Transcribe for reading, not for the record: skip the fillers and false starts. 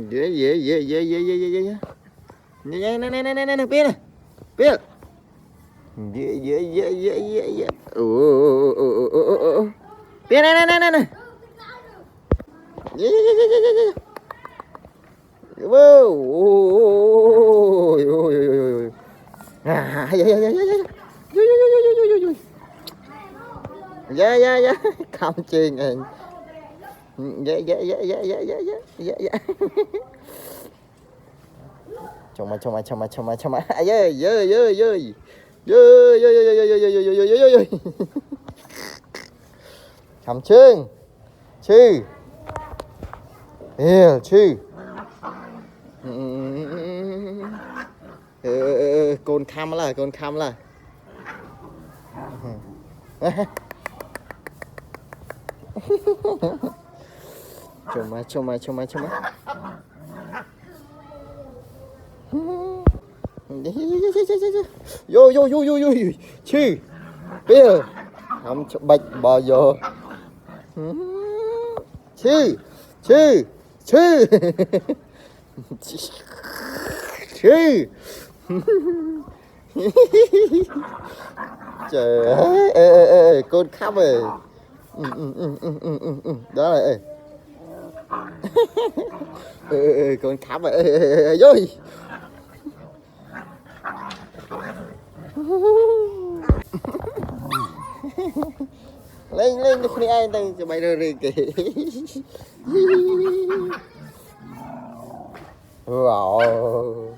dễ dễ dễ dễ dễ dễ dễ dễ này này này này này biết này biết dễ dễ dễ dễ dễ dễ biết này này này này dễ dễ dễ dễ dễ wow ôi ôi ôi ôi à dễ dễ dễ dễ dễ dạ dạ dạ không chuyện này dạ dạ dạ dạ dạ dạ dạ dạ choma choma choma choma choma yeah yeah yeah yeah yeah yeah yeah yeah yeah yeah yeah yeah yeah cầm chân chư yeah chư con cam là con cam là choma choma choma choma vô vô vô vô vô chư bây giờ không bạch bò vô chư chư chư chư trời ơi con khóc rồi đó là con khóc rồi vô lên lên đi ai đang cho bay rồi kì wow